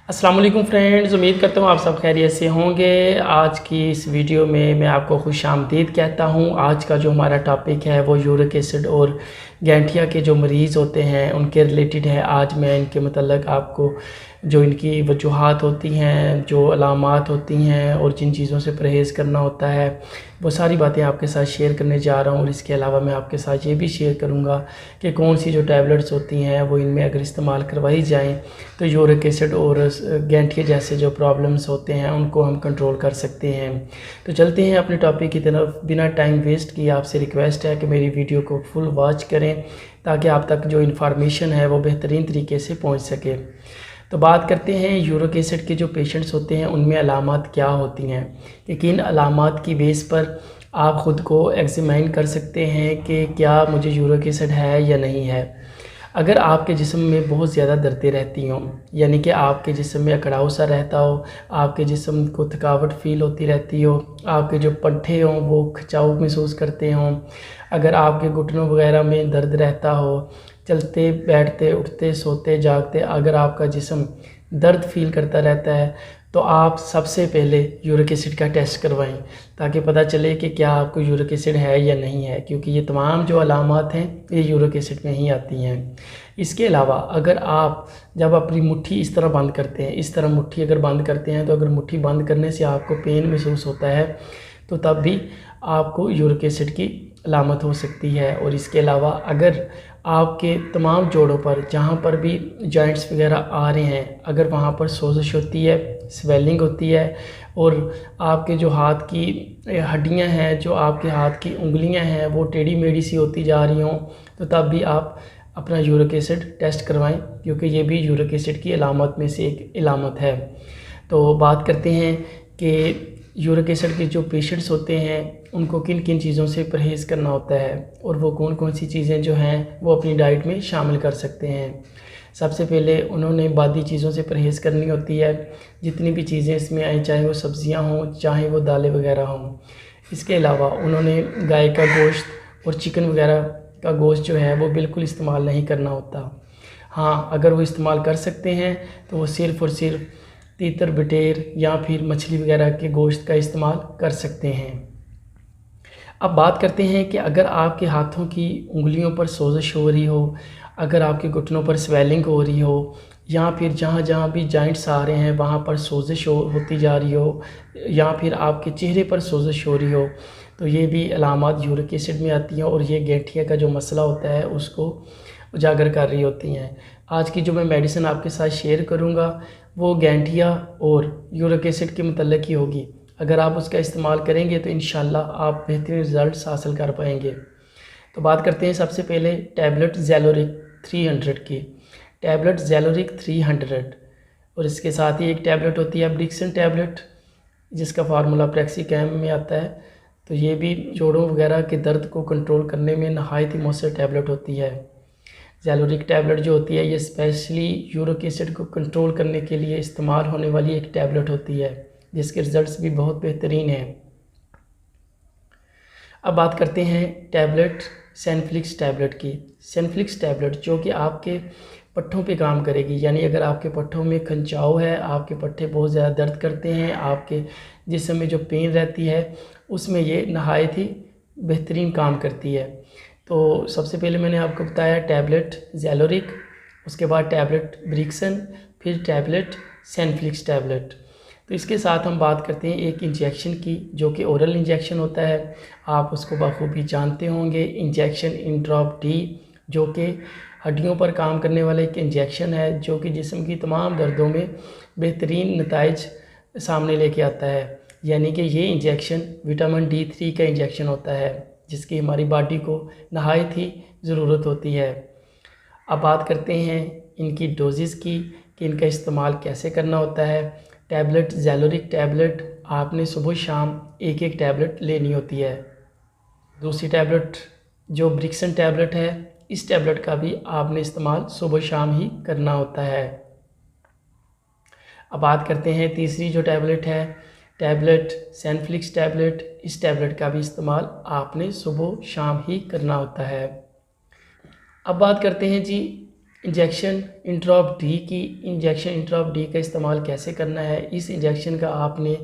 अस्सलाम वालेकुम फ्रेंड्स, उम्मीद करता हूँ आप सब खैरियत से होंगे। आज की इस वीडियो में मैं आपको खुशामदीद कहता हूँ। आज का जो हमारा टॉपिक है वो यूरिक एसिड और गैंठिया के जो मरीज़ होते हैं उनके रिलेटेड है। आज मैं इनके मतलब आपको जो इनकी वजूहात होती हैं, जो अलामात होती हैं और जिन चीज़ों से परहेज़ करना होता है, वो सारी बातें आपके साथ शेयर करने जा रहा हूँ। और इसके अलावा मैं आपके साथ ये भी शेयर करूँगा कि कौन सी जो टैबलेट्स होती हैं वो इनमें अगर इस्तेमाल करवाई जाएँ तो यूरिक एसिड और गैंठिया जैसे जो प्रॉब्लम्स होते हैं उनको हम कंट्रोल कर सकते हैं। तो चलते हैं अपने टॉपिक की तरफ। बिना टाइम वेस्ट किए आपसे रिक्वेस्ट है कि मेरी वीडियो को फुल वॉच करें ताकि आप तक जो इन्फॉर्मेशन है वो बेहतरीन तरीके से पहुंच सके। तो बात करते हैं यूरिक एसिड के जो पेशेंट्स होते हैं उनमें अलामात क्या होती हैं, कि किन अलामात की बेस पर आप ख़ुद को एग्जामिन कर सकते हैं कि क्या मुझे यूरिक एसिड है या नहीं है। अगर आपके जिस्म में बहुत ज़्यादा दर्दें रहती हों, यानी कि आपके जिस्म में अकड़ाव सा रहता हो, आपके जिस्म को थकावट फ़ील होती रहती हो, आपके जो पंठे हों वो खिंचाव महसूस करते हों, अगर आपके घुटनों वगैरह में दर्द रहता हो, चलते बैठते उठते सोते जागते अगर आपका जिस्म दर्द फ़ील करता रहता है, तो आप सबसे पहले यूरिक एसिड का टेस्ट करवाएं ताकि पता चले कि क्या आपको यूरिक एसिड है या नहीं है, क्योंकि ये तमाम जो अलामात हैं ये यूरिक एसिड में ही आती हैं। इसके अलावा अगर आप जब अपनी मुट्ठी इस तरह बंद करते हैं, इस तरह मुट्ठी अगर बंद करते हैं, तो अगर मुट्ठी बंद करने से आपको पेन महसूस होता है तो तब भी आपको यूरिक एसिड की अलामत हो सकती है। और इसके अलावा अगर आपके तमाम जोड़ों पर जहाँ पर भी जॉइंट्स वगैरह आ रहे हैं, अगर वहाँ पर सोजिश होती है, स्वेलिंग होती है और आपके जो हाथ की हड्डियाँ हैं, जो आपके हाथ की उंगलियाँ हैं वो टेढ़ी मेढ़ी सी होती जा रही हों, तो तब भी आप अपना यूरिक एसिड टेस्ट करवाएं, क्योंकि ये भी यूरिक एसिड की अलामत में से एक अलामत है। तो बात करते हैं कि यूरिक एसिड के जो पेशेंट्स होते हैं उनको किन किन चीज़ों से परहेज़ करना होता है और वो कौन कौन सी चीज़ें जो हैं वो अपनी डाइट में शामिल कर सकते हैं। सबसे पहले उन्होंने बादी चीज़ों से परहेज़ करनी होती है, जितनी भी चीज़ें इसमें आएँ, चाहे वो सब्ज़ियाँ हों, चाहे वो दालें वगैरह हों। इसके अलावा उन्होंने गाय का गोश्त और चिकन वगैरह का गोश्त जो है वो बिल्कुल इस्तेमाल नहीं करना होता। हाँ, अगर वो इस्तेमाल कर सकते हैं तो वो सिर्फ़ और सिर्फ तीतर बटेर या फिर मछली वगैरह के गोश्त का इस्तेमाल कर सकते हैं। अब बात करते हैं कि अगर आपके हाथों की उंगलियों पर सोजिश हो रही हो, अगर आपके घुटनों पर स्वेलिंग हो रही हो, या फिर जहाँ जहाँ भी जॉइंट्स आ रहे हैं वहाँ पर सोजिश होती जा रही हो, या फिर आपके चेहरे पर सोजिश हो रही हो, तो ये भी अलामात यूरिक एसिड में आती हैं और ये गैंठिया का जो मसला होता है उसको उजागर कर रही होती हैं। आज की जो मैं मेडिसिन आपके साथ शेयर करूँगा वो गैंठिया और यूरिक एसिड के मतलब ही होगी। अगर आप उसका इस्तेमाल करेंगे तो इंशाल्लाह आप बेहतरीन रिज़ल्ट्स हासिल कर पाएंगे। तो बात करते हैं सबसे पहले टैबलेट ज़ैलोरिक 300 की। टैबलेट ज़ैलोरिक 300 और इसके साथ ही एक टैबलेट होती है ब्रिक्सन टैबलेट, जिसका फार्मूला प्रेक्सिकैम में आता है। तो ये भी जोड़ों वगैरह के दर्द को कंट्रोल करने में नहायत ही मौसर टैबलेट होती है। ज़ैलोरिक टैबलेट जो होती है ये स्पेशली यूरिक एसिड को कंट्रोल करने के लिए इस्तेमाल होने वाली एक टैबलेट होती है, जिसके रिज़ल्ट्स भी बहुत बेहतरीन हैं। अब बात करते हैं टैबलेट सेनफ्लिक्स टैबलेट की। सेनफ्लिक्स टैबलेट जो कि आपके पट्ठों पे काम करेगी, यानी अगर आपके पट्ठों में खंचाव है, आपके पट्ठे बहुत ज़्यादा दर्द करते हैं, आपके जिस्म में जो पेन रहती है उसमें ये नहायत ही बेहतरीन काम करती है। तो सबसे पहले मैंने आपको बताया टैबलेट ज़ैलोरिक, उसके बाद टैबलेट ब्रिक्सन, फिर टैबलेट सेनफ्लिक्स टैबलेट। तो इसके साथ हम बात करते हैं एक इंजेक्शन की, जो कि ओरल इंजेक्शन होता है। आप उसको बखूबी जानते होंगे, इंजेक्शन इंड्रॉप डी, जो कि हड्डियों पर काम करने वाला एक इंजेक्शन है जो कि जिस्म की तमाम दर्दों में बेहतरीन नताइज सामने लेके आता है। यानी कि ये इंजेक्शन विटामिन D3 का इंजेक्शन होता है, जिसकी हमारी बॉडी को नहायत ही ज़रूरत होती है। अब बात करते हैं इनकी डोजेज़ की, कि इनका इस्तेमाल कैसे करना होता है। टैबलेट ज़ैलोरिक टैबलेट आपने सुबह शाम एक एक टैबलेट लेनी होती है। दूसरी टैबलेट जो ब्रिक्सन टैबलेट है, इस टैबलेट का भी आपने इस्तेमाल सुबह शाम ही करना होता है। अब बात करते हैं तीसरी जो टैबलेट है, टैबलेट सेनफ्लिक्स टैबलेट। इस टैबलेट का भी इस्तेमाल आपने सुबह शाम ही करना होता है। अब बात करते हैं जी इंजेक्शन इंट्रॉप डी का इस्तेमाल कैसे करना है। इस इंजेक्शन का आपने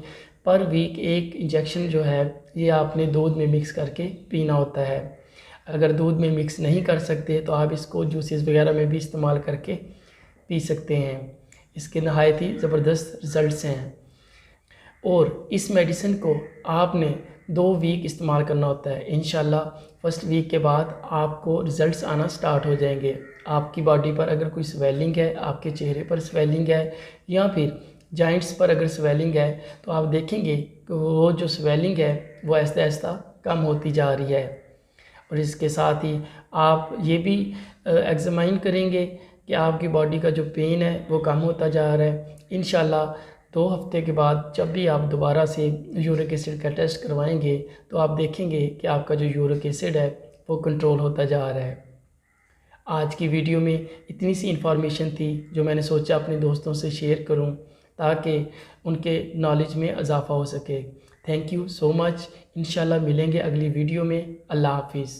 पर वीक एक इंजेक्शन जो है ये आपने दूध में मिक्स करके पीना होता है। अगर दूध में मिक्स नहीं कर सकते तो आप इसको जूसेस वगैरह में भी इस्तेमाल करके पी सकते हैं। इसके नहायत ही ज़बरदस्त रिज़ल्ट्स हैं। और इस मेडिसिन को आपने 2 वीक इस्तेमाल करना होता है। इंशाल्लाह फर्स्ट वीक के बाद आपको रिज़ल्ट्स आना स्टार्ट हो जाएंगे। आपकी बॉडी पर अगर कोई स्वेलिंग है, आपके चेहरे पर स्वेलिंग है या फिर जॉइंट्स पर अगर स्वेलिंग है तो आप देखेंगे कि वो जो स्वेलिंग है वो आहिस्ता आहिस्ता कम होती जा रही है। और इसके साथ ही आप ये भी एग्जामाइन करेंगे कि आपकी बॉडी का जो पेन है वो कम होता जा रहा है। इंशाल्लाह 2 हफ्ते के बाद जब भी आप दोबारा से यूरिक एसिड का टेस्ट करवाएंगे तो आप देखेंगे कि आपका जो यूरिक एसिड है वो कंट्रोल होता जा रहा है। आज की वीडियो में इतनी सी इन्फॉर्मेशन थी जो मैंने सोचा अपने दोस्तों से शेयर करूं ताकि उनके नॉलेज में इजाफ़ा हो सके। Thank you so much. इंशाल्लाह मिलेंगे अगली वीडियो में। अल्लाह हाफिज़।